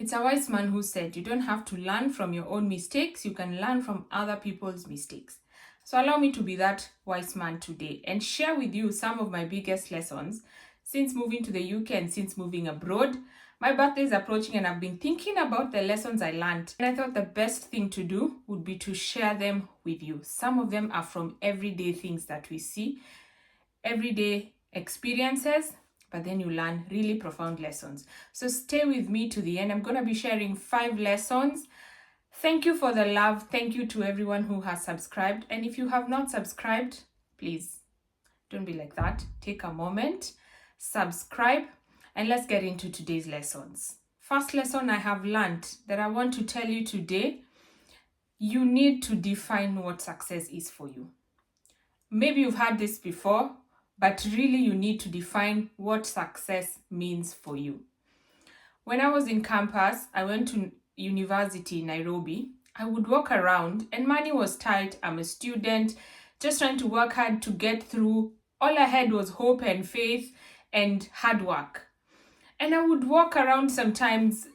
It's a wise man who said, you don't have to learn from your own mistakes, you can learn from other people's mistakes. So allow me to be that wise man today and share with you some of my biggest lessons since moving to the UK and since moving abroad. My birthday is approaching and I've been thinking about the lessons I learned. And I thought the best thing to do would be to share them with you. Some of them are from everyday things that we see, everyday experiences, but then you learn really profound lessons. So stay with me to the end. I'm going to be sharing 5 lessons. Thank you for the love. Thank you to everyone who has subscribed. And if you have not subscribed, please don't be like that. Take a moment, subscribe, and let's get into today's lessons. First lesson I have learned that I want to tell you today, you need to define what success is for you. Maybe you've heard this before, but really you need to define what success means for you. When I was in campus, I went to university in Nairobi. I would walk around and money was tight. I'm a student, just trying to work hard to get through. All I had was hope and faith and hard work. And I would walk around sometimes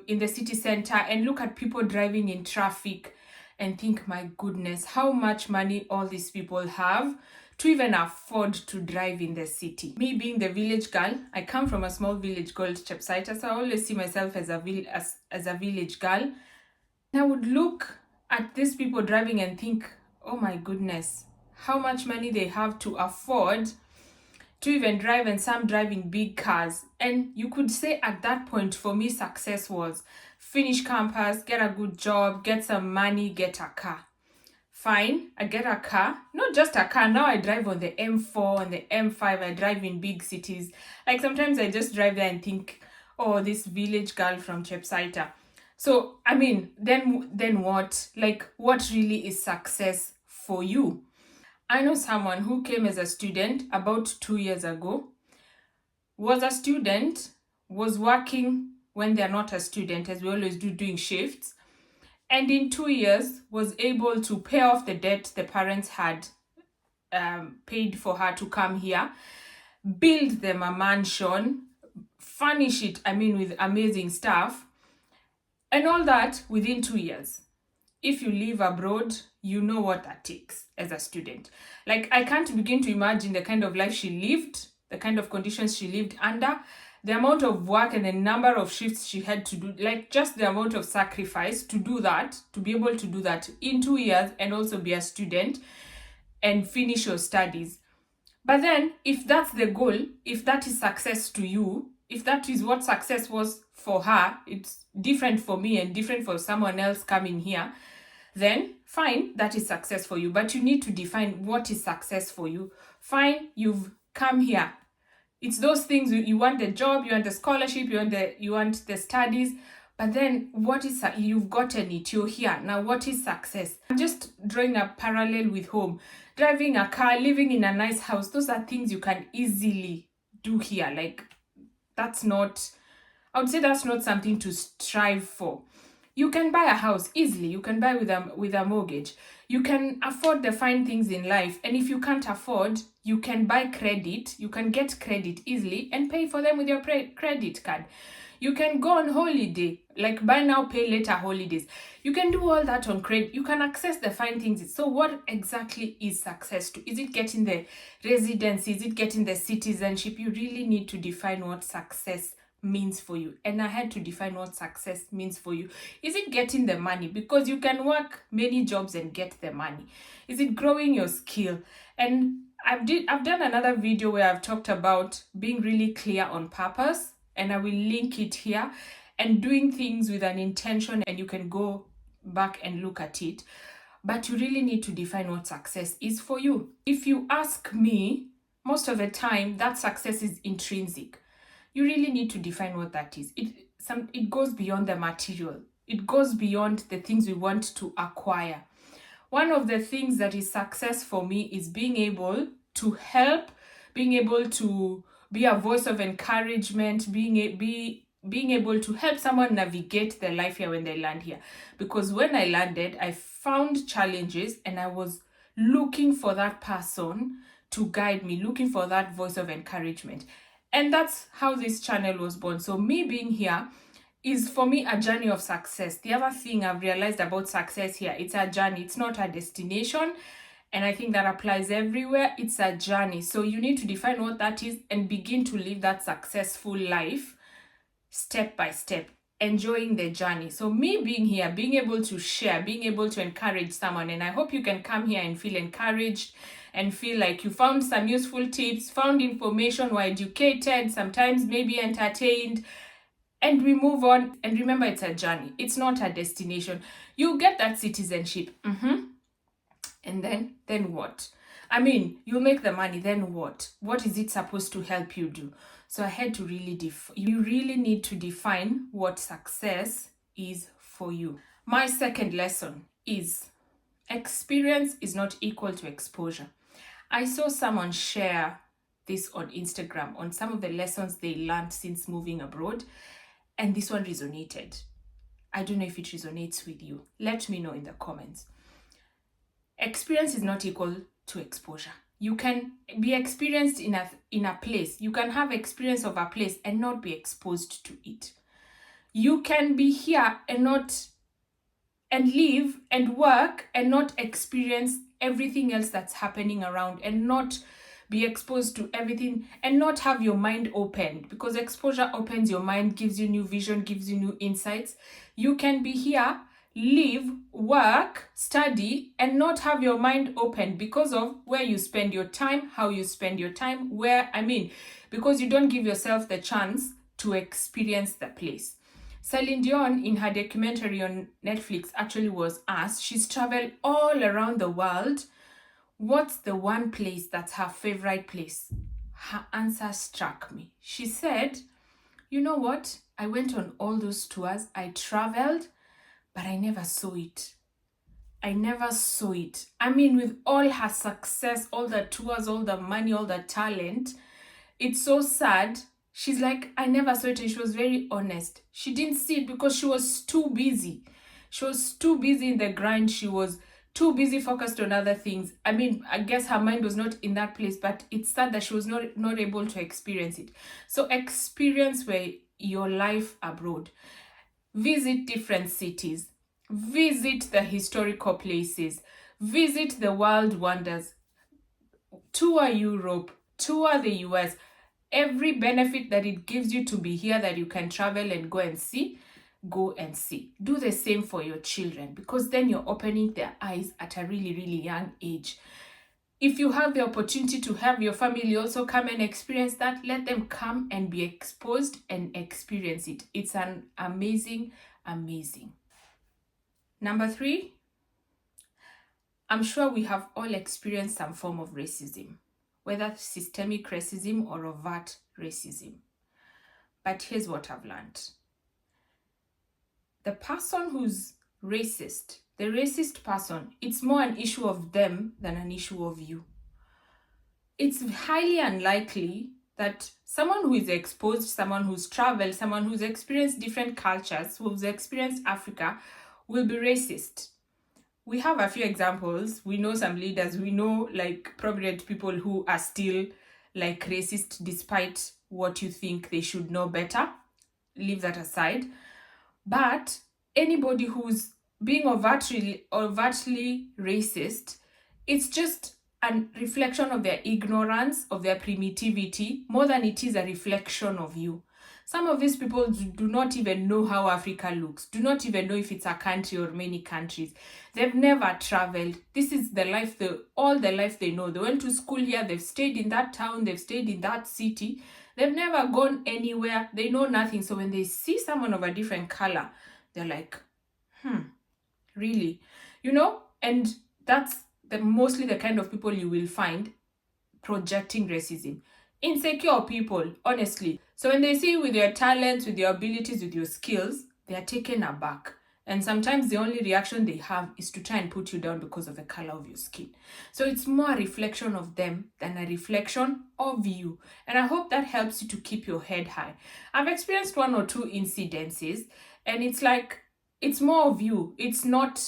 in the city center and look at people driving in traffic and think, my goodness, how much money all these people have to even afford to drive in the city. Me being the village girl, I come from a small village called Chepsaita, so I always see myself as a village girl. And I would look at these people driving and think, oh my goodness, how much money they have to afford to even drive, and some driving big cars. And you could say at that point, for me, success was finish campus, get a good job, get some money, get a car. Fine, I get a car, not just a car, now I drive on the M4 and the M5, I drive in big cities. Like sometimes I just drive there and think, oh, this village girl from Chepsaita. So, I mean, then what? Like, what really is success for you? I know someone who came as a student about 2 years ago, was a student, was working when they're not a student, as we always do, doing shifts, and in 2 years was able to pay off the debt the parents had paid for her to come here, build them a mansion, furnish it, with amazing stuff, and all that within 2 years. If you live abroad, you know what that takes as a student. Like, I can't begin to imagine the kind of life she lived, the kind of conditions she lived under, the amount of work and the number of shifts she had to do, like just the amount of sacrifice to do that, to be able to do that in 2 years and also be a student and finish your studies. But then, if that's the goal, if that is success to you, if that is what success was for her, it's different for me and different for someone else coming here, then fine, that is success for you. But you need to define what is success for you. Fine, you've come here. It's those things, you want the job, you want the scholarship, you want the studies, but then what is, you've gotten it, you're here. Now what is success? I'm just drawing a parallel with home. Driving a car, living in a nice house, those are things you can easily do here. Like, that's not, I would say that's not something to strive for. You can buy a house easily. You can buy with a mortgage. You can afford the fine things in life. And if you can't afford, you can buy credit. You can get credit easily and pay for them with your credit card. You can go on holiday, like buy now, pay later holidays. You can do all that on credit. You can access the fine things. So what exactly is success to? Is it getting the residency? Is it getting the citizenship? You really need to define what success means for you. And I had to define what success means for you. Is it getting the money? Because you can work many jobs and get the money. Is it growing your skill? And I've done another video where I've talked about being really clear on purpose, and I will link it here, and doing things with an intention, and you can go back and look at it. But you really need to define what success is for you. If you ask me, most of the time that success is intrinsic. You really need to define what that is. It goes beyond the material. It goes beyond the things we want to acquire. One of the things that is success for me is being able to help, being able to be a voice of encouragement, being able to help someone navigate their life here when they land here. Because when I landed, I found challenges and I was looking for that person to guide me, looking for that voice of encouragement. And that's how this channel was born. So me being here is for me a journey of success. The other thing I've realized about success here, it's a journey, it's not a destination. And I think that applies everywhere. It's a journey. So you need to define what that is and begin to live that successful life step by step, enjoying the journey. So me being here, being able to share, being able to encourage someone, and I hope you can come here and feel encouraged and feel like you found some useful tips, found information, were educated, sometimes maybe entertained, and we move on. And remember, it's a journey. It's not a destination. You get that citizenship. And then what? I mean, you make the money, then what? What is it supposed to help you do? So I had to really you really need to define what success is for you. My second lesson is experience is not equal to exposure. I saw someone share this on Instagram on some of the lessons they learned since moving abroad, and this one resonated. I don't know if it resonates with you. Let me know in the comments. Experience is not equal to exposure. You can be experienced in a place. You can have experience of a place and not be exposed to it. You can be here and live and work and not experience everything else that's happening around, and not be exposed to everything, and not have your mind opened, because exposure opens your mind, gives you new vision, gives you new insights. You can be here, live, work, study, and not have your mind open because of where you spend your time, how you spend your time, because you don't give yourself the chance to experience the place. Celine Dion, in her documentary on Netflix, actually was asked, she's traveled all around the world, what's the one place that's her favorite place? Her answer struck me. She said, you know what? I went on all those tours, I traveled, but I never saw it. I never saw it. I mean, with all her success, all the tours, all the money, all the talent, it's so sad. She's like, I never saw it, and she was very honest. She didn't see it because she was too busy. She was too busy in the grind. She was too busy focused on other things. I mean, I guess her mind was not in that place, but it's sad that she was not able to experience it. So experience your life abroad. Visit different cities. Visit the historical places. Visit the world wonders. Tour Europe. Tour the US. Every benefit that it gives you to be here, that you can travel and go and see, go and see. Do the same for your children, because then you're opening their eyes at a really, really young age. If you have the opportunity to have your family also come and experience that, let them come and be exposed and experience it. It's an amazing. Number 3, I'm sure we have all experienced some form of racism, whether systemic racism or overt racism. But here's what I've learned. The person who's racist, the racist person, it's more an issue of them than an issue of you. It's highly unlikely that someone who is exposed, someone who's traveled, someone who's experienced different cultures, who's experienced Africa, will be racist. We have a few examples. We know some leaders, we know like prominent people who are still like racist despite what you think they should know better. Leave that aside. But anybody who's being overtly racist, it's just a reflection of their ignorance, of their primitivity, more than it is a reflection of you. Some of these people do not even know how Africa looks, do not even know if it's a country or many countries. They've never traveled. This is the life, all the life they know. They went to school here, they've stayed in that town, they've stayed in that city. They've never gone anywhere. They know nothing. So when they see someone of a different color, they're like, really? And that's mostly the kind of people you will find projecting racism. Insecure people, honestly. So when they see you with your talents, with your abilities, with your skills, they are taken aback. And sometimes the only reaction they have is to try and put you down because of the color of your skin. So it's more a reflection of them than a reflection of you. And I hope that helps you to keep your head high. I've experienced 1 or 2 incidences, and it's like, it's more of you. It's not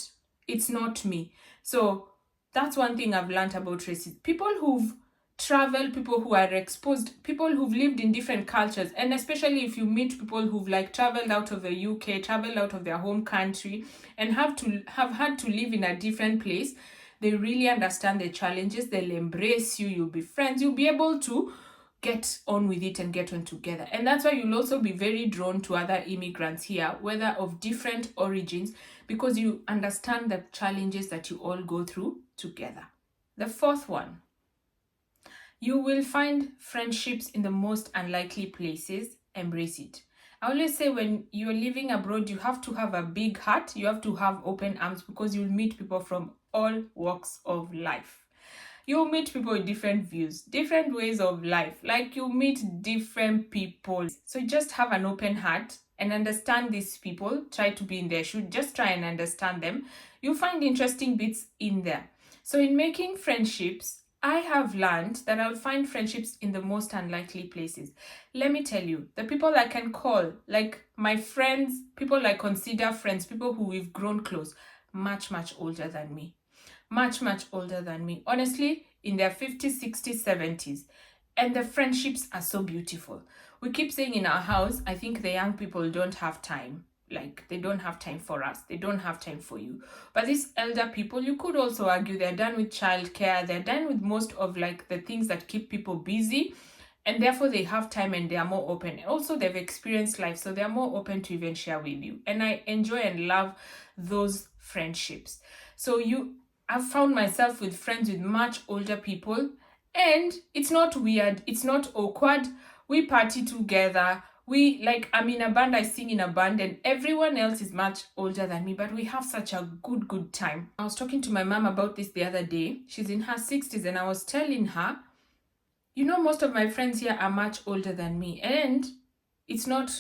me. So that's one thing I've learned about racism. People who've travel, people who are exposed, people who've lived in different cultures, and especially if you meet people who've like traveled out of the UK, traveled out of their home country, and have had to live in a different place, they really understand the challenges. They'll embrace you. You'll be friends. You'll be able to get on with it and get on together. And that's why you'll also be very drawn to other immigrants here, whether of different origins, because you understand the challenges that you all go through together. The fourth one, you will find friendships in the most unlikely places. Embrace it. I always say when you're living abroad, you have to have a big heart. You have to have open arms, because you'll meet people from all walks of life. You'll meet people with different views, different ways of life. Like you meet different people. So just have an open heart and understand these people. Try to be in their shoes. Just try and understand them. You'll find interesting bits in there. So in making friendships, I have learned that I'll find friendships in the most unlikely places. Let me tell you, the people I can call, like my friends, people I consider friends, people who we've grown close, much, much older than me. Much, much older than me. Honestly, in their 50s, 60s, 70s. And the friendships are so beautiful. We keep saying in our house, I think the young people don't have time. Like, they don't have time for us. They don't have time for you. But these elder people, you could also argue they're done with childcare. They're done with most of like the things that keep people busy. And therefore they have time and they are more open. Also, they've experienced life, so they're more open to even share with you. And I enjoy and love those friendships. So I've found myself with friends with much older people, and it's not weird. It's not awkward. We party together. I'm in a band, I sing in a band, and everyone else is much older than me, but we have such a good time. I was talking to my mom about this the other day. She's in her 60s, and I was telling her, most of my friends here are much older than me, and it's not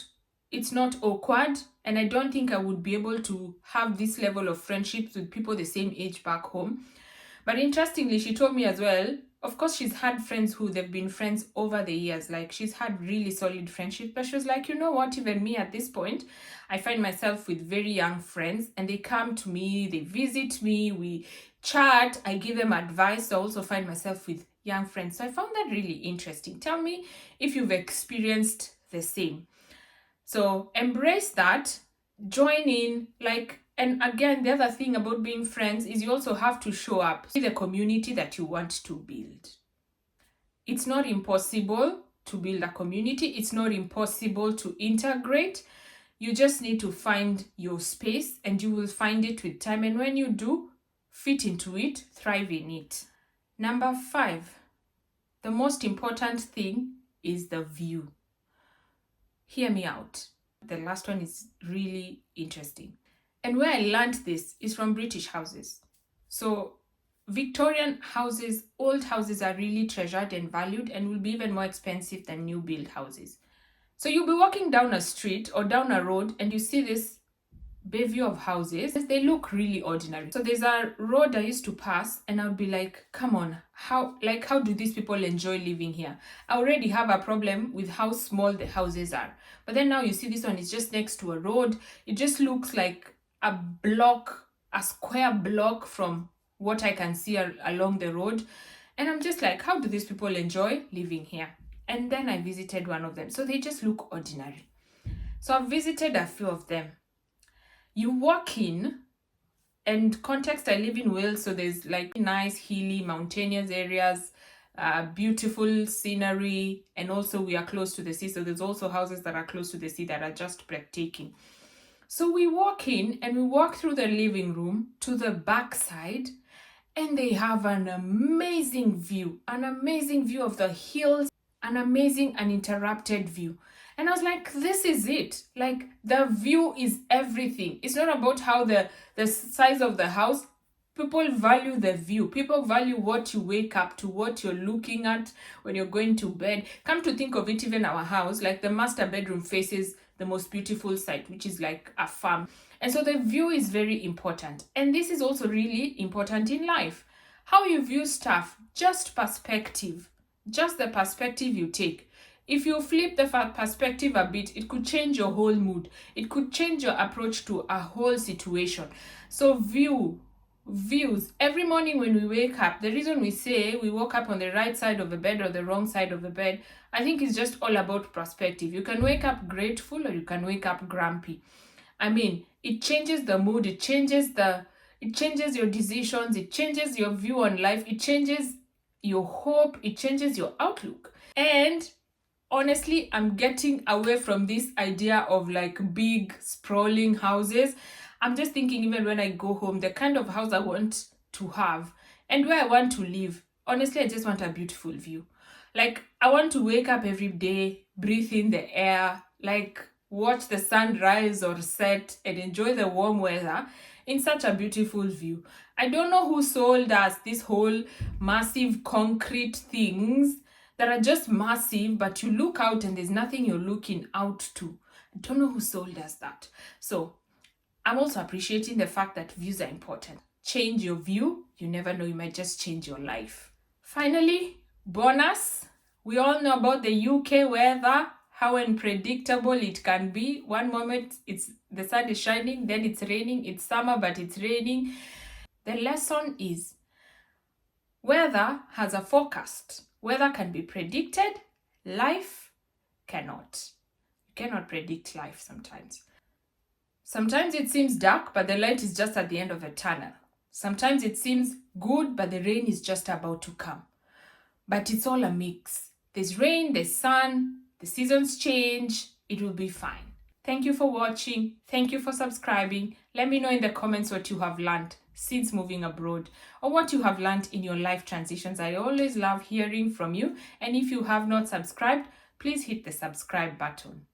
awkward, and I don't think I would be able to have this level of friendships with people the same age back home. But interestingly, she told me as well, of course, she's had friends who they've been friends over the years. Like, she's had really solid friendships. But she was like, you know what? Even me at this point, I find myself with very young friends. And they come to me, they visit me, we chat, I give them advice. So I also find myself with young friends. So I found that really interesting. Tell me if you've experienced the same. So embrace that. Join in. And again, the other thing about being friends is you also have to show up in the community that you want to build. It's not impossible to build a community. It's not impossible to integrate. You just need to find your space, and you will find it with time. And when you do, fit into it, thrive in it. Number 5, the most important thing is the view. Hear me out. The last one is really interesting. And where I learned this is from British houses. So Victorian houses, old houses are really treasured and valued and will be even more expensive than new build houses. So you'll be walking down a street or down a road and you see this bevy of houses. They look really ordinary. So there's a road I used to pass and I'll be like, come on, how do these people enjoy living here? I already have a problem with how small the houses are. But then now you see this one is just next to a road. It just looks like a square block from what I can see along the road. And I'm just like, how do these people enjoy living here? And then I visited one of them. So they just look ordinary. So I've visited a few of them. You walk in, and context, I live in Wales, so there's like nice hilly mountainous areas, beautiful scenery, and also we are close to the sea, so there's also houses that are close to the sea that are just breathtaking. So we walk in and we walk through the living room to the back side, and they have an amazing view of the hills, an amazing uninterrupted view. And I was like, this is it. Like, the view is everything. It's not about how the size of the house. People value the view. People value what you wake up to, what you're looking at when you're going to bed. Come to think of it, even our house, like the master bedroom faces the most beautiful site, which is like a farm. And so the view is very important. And this is also really important in life. How you view stuff, just perspective, just the perspective you take. If you flip the perspective a bit, it could change your whole mood. It could change your approach to a whole situation. So view views. Every morning when we wake up, the reason we say we woke up on the right side of the bed or the wrong side of the bed, I think it's just all about perspective. You can wake up grateful or you can wake up grumpy. I mean, it changes the mood, it changes your decisions, it changes your view on life, it changes your hope, it changes your outlook. And honestly, I'm getting away from this idea of like big sprawling houses. I'm just thinking, even when I go home, the kind of house I want to have and where I want to live. Honestly, I just want a beautiful view. Like, I want to wake up every day, breathe in the air, like watch the sun rise or set and enjoy the warm weather in such a beautiful view. I don't know who sold us this whole massive concrete things that are just massive, but you look out and there's nothing you're looking out to. I don't know who sold us that. So I'm also appreciating the fact that views are important. Change your view. You never know, you might just change your life. Finally, bonus. We all know about the UK weather, how unpredictable it can be. One moment the sun is shining, then it's raining. It's summer, but it's raining. The lesson is weather has a forecast. Weather can be predicted. Life cannot. You cannot predict life sometimes. Sometimes it seems dark, but the light is just at the end of a tunnel. Sometimes it seems good, but the rain is just about to come. But it's all a mix. There's rain, there's sun, the seasons change. It will be fine. Thank you for watching. Thank you for subscribing. Let me know in the comments what you have learned since moving abroad or what you have learned in your life transitions. I always love hearing from you. And if you have not subscribed, please hit the subscribe button.